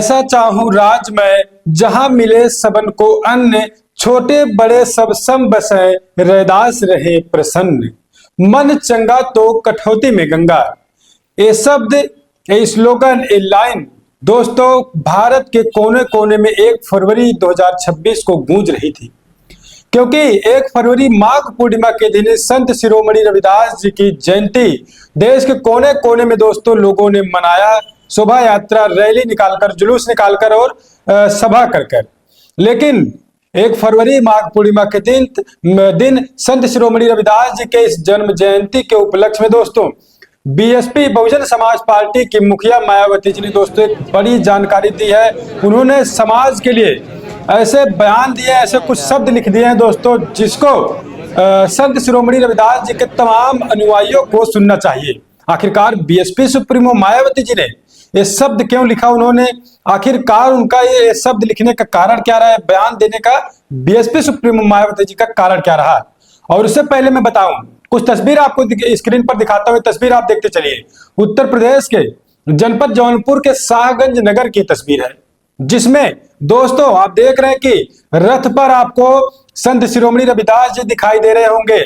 ऐसा चाहूं राज मैं जहां मिले सबन को अन्न, छोटे बड़े सब सम बसें रैदास रहे प्रसन्न। मन चंगा तो कठौती में गंगा। ये शब्द, ये स्लोगन, ये लाइन दोस्तों भारत के कोने कोने में 1 फरवरी 2026 को गूंज रही थी, क्योंकि 1 फरवरी माघ पूर्णिमा के दिन संत शिरोमणि रविदास जी की जयंती देश के कोने कोने में दोस्तों लोगों ने मनाया, शोभा यात्रा, रैली निकालकर, जुलूस निकालकर और सभा कर कर। लेकिन 1 फरवरी माघ पूर्णिमा के दिन संत शिरोमणि रविदास जी के इस जन्म जयंती के उपलक्ष्य में दोस्तों बीएसपी बहुजन समाज पार्टी की मुखिया मायावती जी ने दोस्तों एक बड़ी जानकारी दी है। उन्होंने समाज के लिए ऐसे बयान दिए, ऐसे कुछ शब्द लिख दिए हैं दोस्तों जिसको संत शिरोमणि रविदास जी के तमाम अनुयायियों को सुनना चाहिए। आखिरकार बीएसपी सुप्रीमो मायावती जी ने ये शब्द क्यों लिखा, उन्होंने आखिरकार उनका ये शब्द लिखने का कारण क्या रहा है, बयान देने का बीएसपी सुप्रीमो मायावती जी का कारण क्या रहा। और उससे पहले मैं बताऊं, कुछ तस्वीर आपको स्क्रीन पर दिखाता हूं, तस्वीर आप देखते चलिए। उत्तर प्रदेश के जनपद जौनपुर के शाहगंज नगर की तस्वीर है, जिसमें दोस्तों आप देख रहे हैं कि रथ पर आपको संत शिरोमणि रविदास जी दिखाई दे रहे होंगे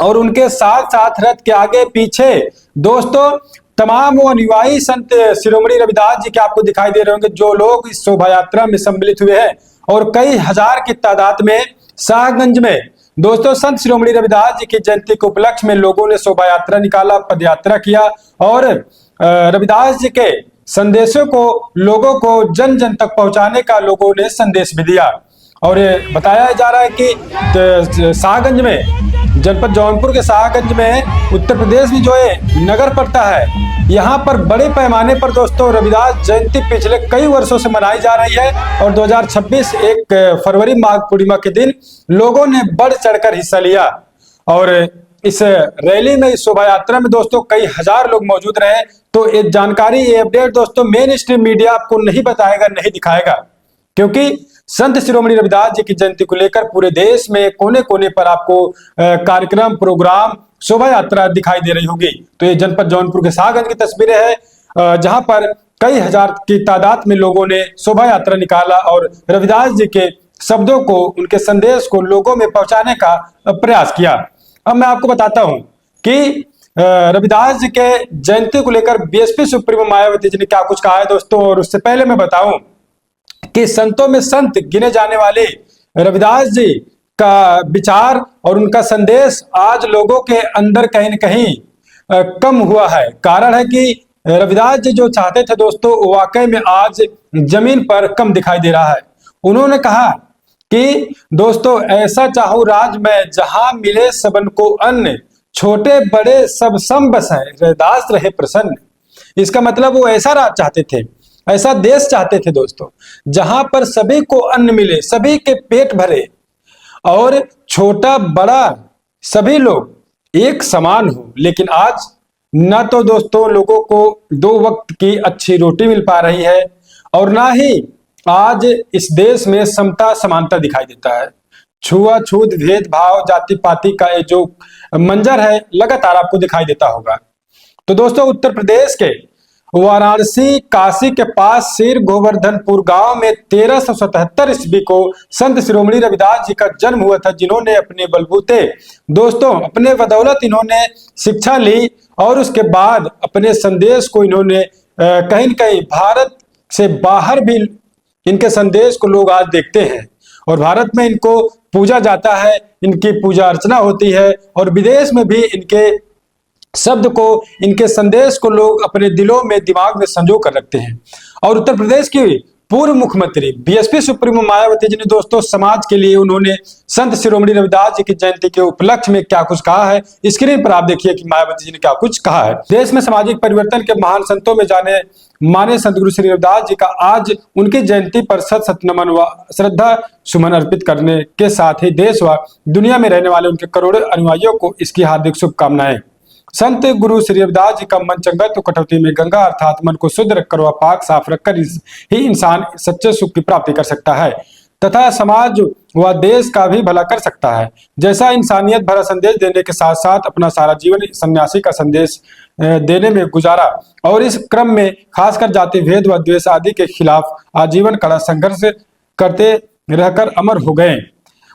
और उनके साथ साथ रथ के आगे पीछे दोस्तों तमाम वो अनुयायी संत शिरोमणि रविदास जी के आपको दिखाई दे रहे होंगे, जो लोग इस शोभा यात्रा में सम्मिलित हुए हैं। और कई हजार की तादाद में शाहगंज में दोस्तों संत शिरोमणि रविदास जी की जयंती के उपलक्ष्य में लोगों ने शोभा यात्रा निकाला, पद यात्रा किया और रविदास जी के संदेशों को लोगों को जन जन तक पहुंचाने का लोगों ने संदेश भी दिया। और ये बताया जा रहा है कि शाहगंज में, जनपद जौनपुर के शाहगंज में उत्तर प्रदेश में जो है नगर पड़ता है, यहाँ पर बड़े पैमाने पर दोस्तों रविदास जयंती पिछले कई वर्षों से मनाई जा रही है। और 2026 1 फरवरी माघ पूर्णिमा के दिन लोगों ने बढ़ चढ़कर हिस्सा लिया और इस रैली में, इस शोभा यात्रा में दोस्तों कई हजार लोग मौजूद रहे। तो ये जानकारी, ये अपडेट दोस्तों मेन स्ट्रीम मीडिया आपको नहीं बताएगा, नहीं दिखाएगा, क्योंकि संत शिरोमणि रविदास जी की जयंती को लेकर पूरे देश में कोने कोने पर आपको कार्यक्रम, प्रोग्राम, शोभा यात्रा दिखाई दे रही होगी। तो ये जनपद जौनपुर के शाहगंज की तस्वीरें हैं, जहां पर कई हजार की तादाद में लोगों ने शोभा यात्रा निकाला और रविदास जी के शब्दों को, उनके संदेश को लोगों में पहुंचाने का प्रयास किया। अब मैं आपको बताता हूं कि रविदास जी के जयंती को लेकर बीएसपी सुप्रीमो मायावती जी ने क्या कुछ कहा है दोस्तों। और उससे पहले मैं बताऊं कि संतों में संत गिने जाने वाले रविदास जी का विचार और उनका संदेश आज लोगों के अंदर कहीं न कहीं कम हुआ है। कारण है कि रविदास जी जो चाहते थे दोस्तों वाकई में आज जमीन पर कम दिखाई दे रहा है। उन्होंने कहा कि दोस्तों ऐसा चाहूं राज मैं जहां मिले सबन को अन्न, छोटे बड़े सब सम बसें रैदास रहे प्रसन्न। इसका मतलब वो ऐसा राज चाहते थे, ऐसा देश चाहते थे दोस्तों जहां पर सभी को अन्न मिले, सभी के पेट भरे और छोटा बड़ा सभी लोग एक समान हो। लेकिन आज न तो दोस्तों लोगों को 2 वक्त की अच्छी रोटी मिल पा रही है और ना ही आज इस देश में समता समानता दिखाई देता है। छुआछूत, भेदभाव, जाति पाति का ये जो मंजर है लगातार आपको दिखाई देता होगा। तो दोस्तों उत्तर प्रदेश के वाराणसी काशी के पास सिर गोवर्धनपुर गांव में 1377 ईस्वी को संत शिरोमणि रविदास जी का जन्म हुआ था, जिन्होंने अपने बलबूते दोस्तों, अपने बदौलत इन्होंने शिक्षा ली और उसके बाद अपने संदेश को इन्होंने कहीं न कहीं भारत से बाहर भी इनके संदेश को लोग आज देखते हैं और भारत में इनको पूजा जाता है, इनकी पूजा अर्चना होती है और विदेश में भी इनके शब्द को, इनके संदेश को लोग अपने दिलों में, दिमाग में संजो कर रखते हैं। और उत्तर प्रदेश की पूर्व मुख्यमंत्री बीएसपी सुप्रीमो मायावती जी ने दोस्तों समाज के लिए उन्होंने संत शिरोमणि रविदास जी की जयंती के उपलक्ष्य में क्या कुछ कहा है, स्क्रीन पर आप देखिए कि मायावती जी ने क्या कुछ कहा है। देश में सामाजिक परिवर्तन के महान संतों में जाने माने संत गुरु श्री रविदास जी का आज उनकी जयंती पर सत नमन व श्रद्धा सुमन अर्पित करने के साथ ही देश व दुनिया में रहने वाले उनके करोड़ों अनुयायियों को इसकी हार्दिक शुभकामनाएं। संत गुरु श्री रविदास जी का मन चंगा तो कटौती में गंगा, अर्थात मन को शुद्ध रखकर व पाक साफ रखकर ही इंसान सच्चे सुख की प्राप्ति कर सकता है। तथा समाज व देश का भी भला कर सकता है। जैसा इंसानियत भरा संदेश देने के साथ साथ अपना सारा जीवन सन्यासी का संदेश देने में गुजारा और इस क्रम में खासकर जाति भेद व द्वेष आदि के खिलाफ आजीवन कड़ा संघर्ष करते रहकर अमर हो गए।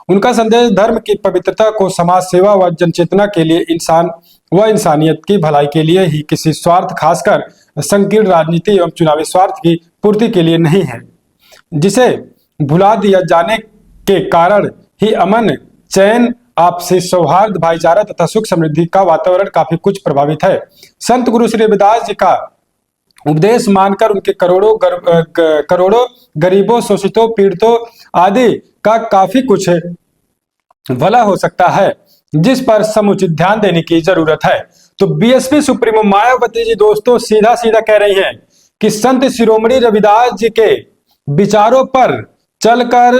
उनका संदेश धर्म की पवित्रता को, समाज सेवा व जनचेतना के लिए, इंसान व इंसानियत की भलाई के लिए ही, किसी स्वार्थ खासकर संकीर्ण राजनीति एवं चुनावी स्वार्थ की पूर्ति के लिए नहीं है, जिसे भुला दिया जाने के कारण ही अमन, चैन, आपसी सौहार्द, भाईचारा तथा सुख समृद्धि का वातावरण काफी कुछ प्रभावित है। संत गुरु श्री रविदास जी का उपदेश मानकर उनके करोड़ों गरीबों, शोषितों, पीड़ितों आदि का काफी कुछ भला हो सकता है, जिस पर समुचित ध्यान देने की जरूरत है। तो बीएसपी सुप्रीमो मायावती जी दोस्तों सीधा सीधा कह रही हैं कि संत शिरोमणि रविदास जी के विचारों पर चलकर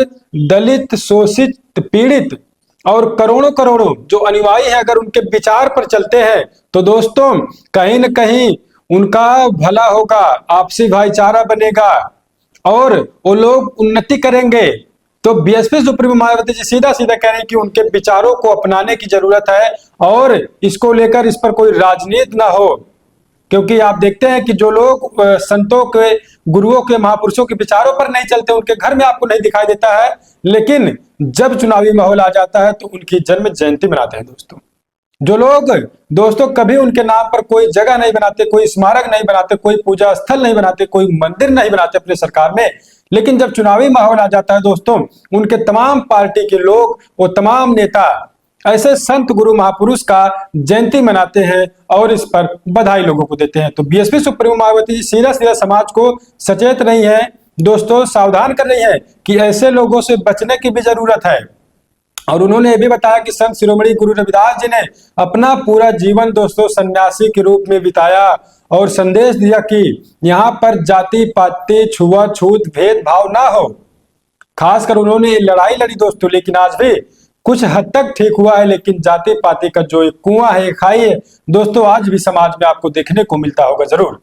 दलित, शोषित, पीड़ित और करोड़ों करोड़ों जो अनुयायी हैं, अगर उनके विचार पर चलते हैं तो दोस्तों कहीं न कहीं उनका भला होगा, आपसी भाईचारा बनेगा और वो लोग उन्नति करेंगे। तो बीएसपी सुप्रीमो मायावती जी सीधा सीधा कह रहे हैं कि उनके विचारों को अपनाने की जरूरत है और इसको लेकर इस पर कोई राजनीति ना हो, क्योंकि आप देखते हैं कि जो लोग संतों के, गुरुओं के, महापुरुषों के विचारों पर नहीं चलते, उनके घर में आपको नहीं दिखाई देता है, लेकिन जब चुनावी माहौल आ जाता है तो उनकी जन्म जयंती मनाते हैं दोस्तों। जो लोग दोस्तों कभी उनके नाम पर कोई जगह नहीं बनाते, कोई स्मारक नहीं बनाते, कोई पूजा स्थल नहीं बनाते, कोई मंदिर नहीं बनाते अपने सरकार में, लेकिन जब चुनावी माहौल आ जाता है दोस्तों उनके तमाम पार्टी के लोग, वो तमाम नेता ऐसे संत गुरु महापुरुष का जयंती मनाते हैं और इस पर बधाई लोगों को देते हैं। तो बीएसपी सुप्रीमो मायावती जी सीधा सीधा समाज को सचेत नहीं है दोस्तों, सावधान कर रही है कि ऐसे लोगों से बचने की भी जरूरत है। और उन्होंने ये भी बताया कि संत शिरोमणि गुरु रविदास जी ने अपना पूरा जीवन दोस्तों सन्यासी के रूप में बिताया और संदेश दिया कि यहाँ पर जाति पाति, छुआछूत, भेदभाव ना हो। खासकर उन्होंने लड़ाई लड़ी दोस्तों, लेकिन आज भी कुछ हद तक ठीक हुआ है, लेकिन जाति पाति का जो एक कुआं है, खाई है दोस्तों, आज भी समाज में आपको देखने को मिलता होगा जरूर।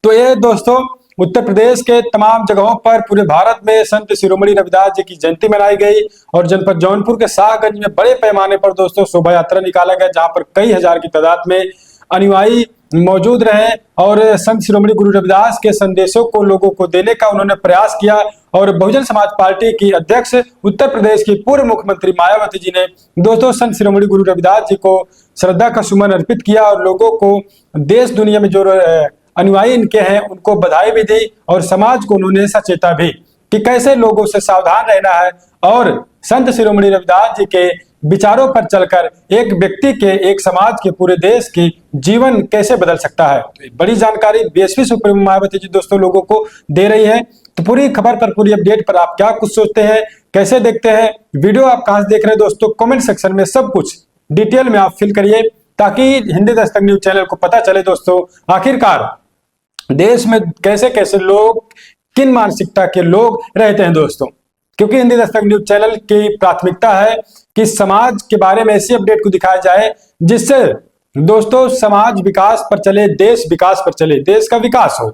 तो ये दोस्तों उत्तर प्रदेश के तमाम जगहों पर, पूरे भारत में संत शिरोमणि रविदास जी की जयंती मनाई गई और जनपद जौनपुर के शाहगंज में बड़े पैमाने पर दोस्तों शोभा यात्रा निकाला गया, जहां पर कई हजार की तादाद में अनुयायी मौजूद रहे और संत शिरोमणि गुरु रविदास के संदेशों को लोगों को देने का उन्होंने प्रयास किया। और बहुजन समाज पार्टी की अध्यक्ष उत्तर प्रदेश की पूर्व मुख्यमंत्री मायावती जी ने दोस्तों संत शिरोमणि गुरु रविदास जी को श्रद्धा का सुमन अर्पित किया और लोगों को, देश दुनिया में जो अनुयायी इनके हैं उनको बधाई भी दी और समाज को उन्होंने सचेता भी कि कैसे लोगों से सावधान रहना है और संत शिरोमणि रविदास जी के विचारों पर चलकर एक व्यक्ति के, एक समाज के, पूरे देश की जीवन कैसे बदल सकता है। तो बड़ी जानकारी बीएसपी सुप्रीमो मायावती जी दोस्तों लोगों को दे रही है। तो पूरी खबर पर, पूरी अपडेट पर आप क्या कुछ सोचते हैं, कैसे देखते हैं, वीडियो आप कहां से देख रहे हैं दोस्तों, कमेंट सेक्शन में सब कुछ डिटेल में आप फिल करिए ताकि हिंदी दस्तक न्यूज चैनल को पता चले दोस्तों आखिरकार देश में कैसे कैसे लोग, किन मानसिकता के लोग रहते हैं दोस्तों। क्योंकि हिंदी दस्तक न्यूज चैनल की प्राथमिकता है कि समाज के बारे में ऐसी अपडेट को दिखाया जाए जिससे दोस्तों समाज विकास पर चले, देश विकास पर चले, देश का विकास हो।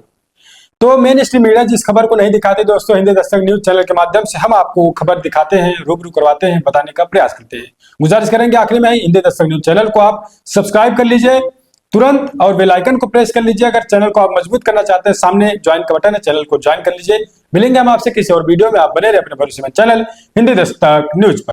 तो मेन स्ट्रीम मीडिया जिस खबर को नहीं दिखाते दोस्तों, हिंदी दस्तक न्यूज चैनल के माध्यम से हम आपको खबर दिखाते हैं, रूबरू करवाते हैं, बताने का प्रयास करते हैं। गुजारिश करेंगे आखिरी में हिंदी दस्तक न्यूज चैनल को आप सब्सक्राइब कर लीजिए तुरंत और बेल आइकन को प्रेस कर लीजिए। अगर चैनल को आप मजबूत करना चाहते हैं, सामने ज्वाइन का बटन है, चैनल को ज्वाइन कर लीजिए। मिलेंगे हम आपसे किसी और वीडियो में, आप बने रहे अपने भरोसेमंद चैनल हिंदी दस्तक न्यूज पर।